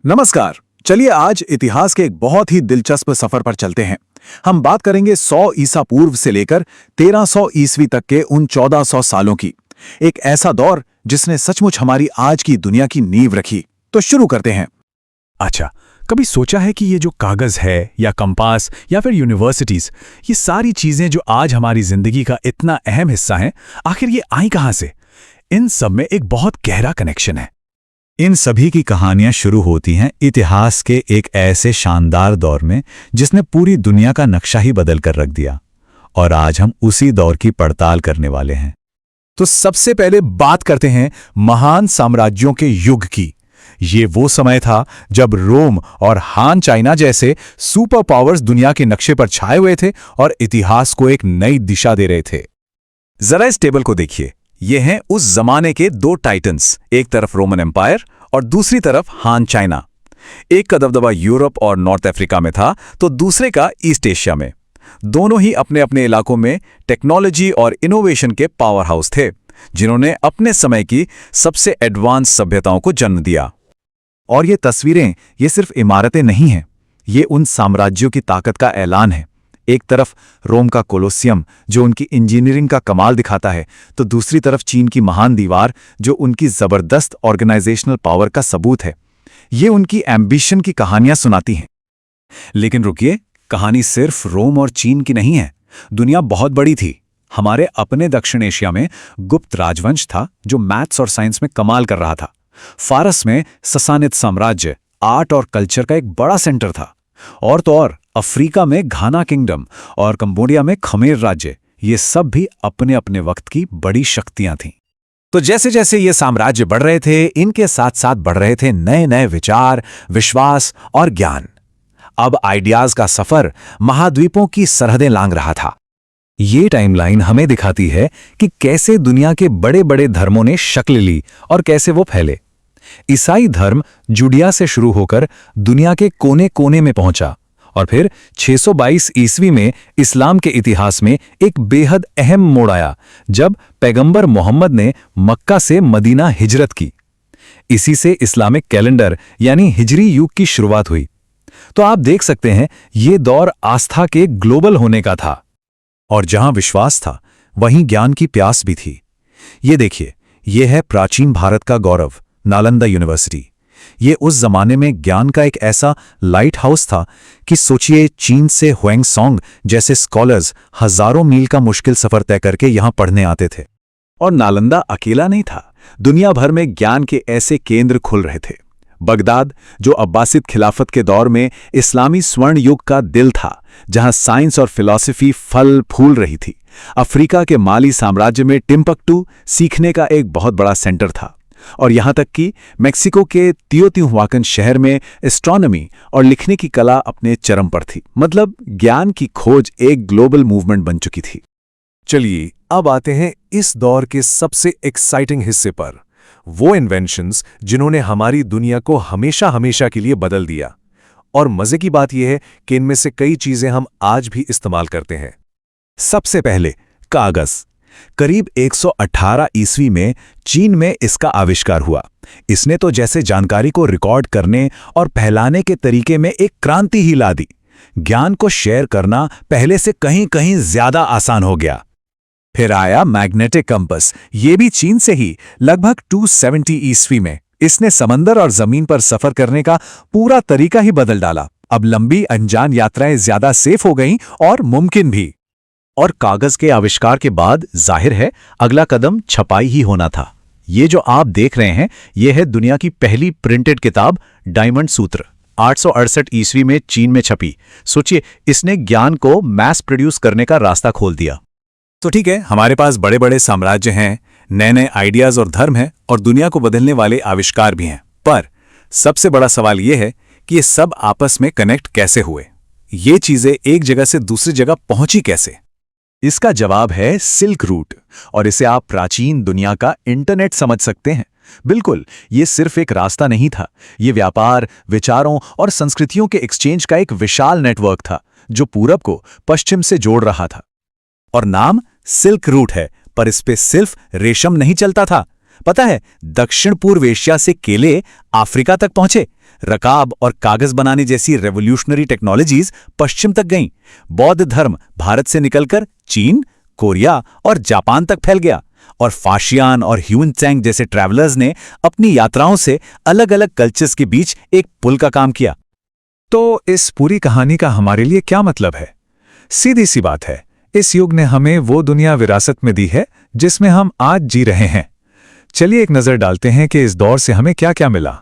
नमस्कार। चलिए आज इतिहास के एक बहुत ही दिलचस्प सफर पर चलते हैं। हम बात करेंगे 100 ईसा पूर्व से लेकर 1300 ईस्वी तक के उन 1400 सालों की। एक ऐसा दौर जिसने सचमुच हमारी आज की दुनिया की नींव रखी। तो शुरू करते हैं। अच्छा, कभी सोचा है कि ये जो कागज है या कंपास या फिर यूनिवर्सिटीज, ये सारी चीजें जो आज हमारी जिंदगी का इतना अहम हिस्सा हैं, आखिर ये आई कहां से? इन सब में एक बहुत गहरा कनेक्शन है। इन सभी की कहानियां शुरू होती हैं इतिहास के एक ऐसे शानदार दौर में जिसने पूरी दुनिया का नक्शा ही बदल कर रख दिया। और आज हम उसी दौर की पड़ताल करने वाले हैं। तो सबसे पहले बात करते हैं महान साम्राज्यों के युग की। ये वो समय था जब रोम और हान चाइना जैसे सुपर पावर्स दुनिया के नक्शे पर छाए हुए थे और इतिहास को एक नई दिशा दे रहे थे। जरा इस टेबल को देखिए। ये हैं उस जमाने के दो टाइटन्स, एक तरफ रोमन एम्पायर और दूसरी तरफ हान चाइना। एक का दबदबा यूरोप और नॉर्थ अफ्रीका में था तो दूसरे का ईस्ट एशिया में। दोनों ही अपने अपने इलाकों में टेक्नोलॉजी और इनोवेशन के पावर हाउस थे, जिन्होंने अपने समय की सबसे एडवांस सभ्यताओं को जन्म दिया। और ये तस्वीरें ये सिर्फ इमारतें नहीं हैं, ये उन साम्राज्यों की ताकत का ऐलान है। एक तरफ रोम का कोलोसियम जो उनकी इंजीनियरिंग का कमाल दिखाता है, तो दूसरी तरफ चीन की महान दीवार जो उनकी जबरदस्त ऑर्गेनाइजेशनल पावर का सबूत है। ये उनकी एम्बिशन की कहानियां सुनाती हैं। लेकिन रुकिए, कहानी सिर्फ रोम और चीन की नहीं है। दुनिया बहुत बड़ी थी। हमारे अपने दक्षिण एशिया में गुप्त राजवंश था जो मैथ्स और साइंस में कमाल कर रहा था। फारस में ससानिद साम्राज्य आर्ट और कल्चर का एक बड़ा सेंटर था। और तो और अफ्रीका में घाना किंगडम और कंबोडिया में खमेर राज्य, ये सब भी अपने अपने वक्त की बड़ी शक्तियां थीं। तो जैसे जैसे ये साम्राज्य बढ़ रहे थे, इनके साथ साथ बढ़ रहे थे नए नए विचार, विश्वास और ज्ञान। अब आइडियाज का सफर महाद्वीपों की सरहदें लांघ रहा था। ये टाइमलाइन हमें दिखाती है कि कैसे दुनिया के बड़े बड़े धर्मों ने शक्ल ली और कैसे वो फैले। ईसाई धर्म जुडिया से शुरू होकर दुनिया के कोने कोने में पहुंचा और फिर 622 ईस्वी में इस्लाम के इतिहास में एक बेहद अहम मोड़ आया, जब पैगंबर मोहम्मद ने मक्का से मदीना हिजरत की। इसी से इस्लामिक कैलेंडर यानी हिजरी युग की शुरुआत हुई। तो आप देख सकते हैं, ये दौर आस्था के ग्लोबल होने का था। और जहां विश्वास था, वहीं ज्ञान की प्यास भी थी। ये देखिए, ये है प्राचीन भारत का गौरव, नालंदा यूनिवर्सिटी। ये उस जमाने में ज्ञान का एक ऐसा लाइट हाउस था कि सोचिए, चीन से हुएंगसोंग जैसे स्कॉलर्स हजारों मील का मुश्किल सफर तय करके यहां पढ़ने आते थे। और नालंदा अकेला नहीं था, दुनिया भर में ज्ञान के ऐसे केंद्र खुल रहे थे। बगदाद, जो अब्बासिद खिलाफत के दौर में इस्लामी स्वर्ण युग का दिल था, जहां साइंस और फिलॉसफी फल फूल रही थी। अफ्रीका के माली साम्राज्य में टिम्बक्टू सीखने का एक बहुत बड़ा सेंटर था। और यहां तक कि मेक्सिको के तियोतिहुआकन शहर में एस्ट्रोनॉमी और लिखने की कला अपने चरम पर थी। मतलब ज्ञान की खोज एक ग्लोबल मूवमेंट बन चुकी थी। चलिए अब आते हैं इस दौर के सबसे एक्साइटिंग हिस्से पर, वो इन्वेंशंस जिन्होंने हमारी दुनिया को हमेशा हमेशा के लिए बदल दिया। और मजे की बात यह है कि इनमें से कई चीजें हम आज भी इस्तेमाल करते हैं। सबसे पहले कागज। करीब 118 ईस्वी में चीन में इसका आविष्कार हुआ। इसने तो जैसे जानकारी को रिकॉर्ड करने और फैलाने के तरीके में एक क्रांति ही ला दी। ज्ञान को शेयर करना पहले से कहीं कहीं ज्यादा आसान हो गया। फिर आया मैग्नेटिक कंपास, ये भी चीन से ही, लगभग 270 ईस्वी में। इसने समंदर और जमीन पर सफर करने का पूरा तरीका ही बदल डाला। अब लंबी अनजान यात्राएं ज्यादा सेफ हो गईं और मुमकिन भी। और कागज के आविष्कार के बाद जाहिर है अगला कदम छपाई ही होना था। ये जो आप देख रहे हैं, ये है दुनिया की पहली प्रिंटेड किताब, डायमंड सूत्र। 868 ईस्वी में चीन में छपी। सोचिए, इसने ज्ञान को मैस प्रोड्यूस करने का रास्ता खोल दिया। तो ठीक है, हमारे पास बड़े बड़े साम्राज्य हैं, नए नए आइडियाज और धर्म हैं, और दुनिया को बदलने वाले आविष्कार भी हैं। पर सबसे बड़ा सवाल यह है कि ये सब आपस में कनेक्ट कैसे हुए? ये चीजें एक जगह से दूसरी जगह पहुंची कैसे? इसका जवाब है सिल्क रूट, और इसे आप प्राचीन दुनिया का इंटरनेट समझ सकते हैं। बिल्कुल, ये सिर्फ एक रास्ता नहीं था, ये व्यापार, विचारों और संस्कृतियों के एक्सचेंज का एक विशाल नेटवर्क था, जो पूरब को पश्चिम से जोड़ रहा था। और नाम सिल्क रूट है, पर इस पे सिर्फ रेशम नहीं चलता था। पता है, दक्षिण पूर्व एशिया से केले अफ्रीका तक पहुंचे, रकाब और कागज बनाने जैसी रेवोल्यूशनरी टेक्नोलॉजीज पश्चिम तक गईं। बौद्ध धर्म भारत से निकलकर चीन, कोरिया और जापान तक फैल गया, और फाशियान और ह्यूनत्सेंग जैसे ट्रैवलर्स ने अपनी यात्राओं से अलग-अलग कल्चर्स के बीच एक पुल का काम किया। तो इस पूरी कहानी का हमारे लिए क्या मतलब है? सीधी सी बात है, इस युग ने हमें वो दुनिया विरासत में दी है जिसमें हम आज जी रहे हैं। चलिए एक नजर डालते हैं कि इस दौर से हमें क्या-क्या मिला।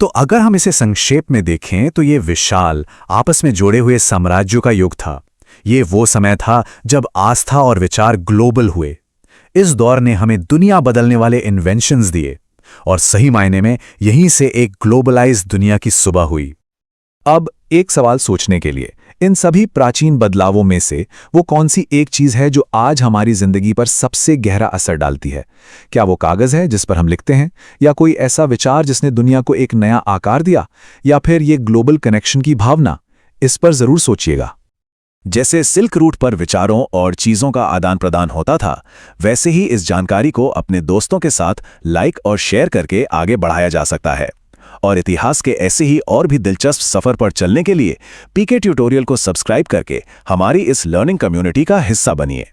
तो अगर हम इसे संक्षेप में देखें तो ये विशाल, आपस में जुड़े हुए साम्राज्यों का युग था। ये वो समय था जब आस्था और विचार ग्लोबल हुए। इस दौर ने हमें दुनिया बदलने वाले इन्वेंशंस दिए, और सही मायने में यहीं से एक ग्लोबलाइज्ड दुनिया की सुबह हुई। अब एक सवाल सोचने के लिए, इन सभी प्राचीन बदलावों में से वो कौन सी एक चीज है जो आज हमारी जिंदगी पर सबसे गहरा असर डालती है? क्या वो कागज है जिस पर हम लिखते हैं, या कोई ऐसा विचार जिसने दुनिया को एक नया आकार दिया, या फिर ये ग्लोबल कनेक्शन की भावना? इस पर जरूर सोचिएगा। जैसे सिल्क रूट पर विचारों और चीजों का आदान प्रदान होता था, वैसे ही इस जानकारी को अपने दोस्तों के साथ लाइक और शेयर करके आगे बढ़ाया जा सकता है। और इतिहास के ऐसे ही और भी दिलचस्प सफर पर चलने के लिए पीके ट्यूटोरियल को सब्सक्राइब करके हमारी इस लर्निंग कम्युनिटी का हिस्सा बनिए।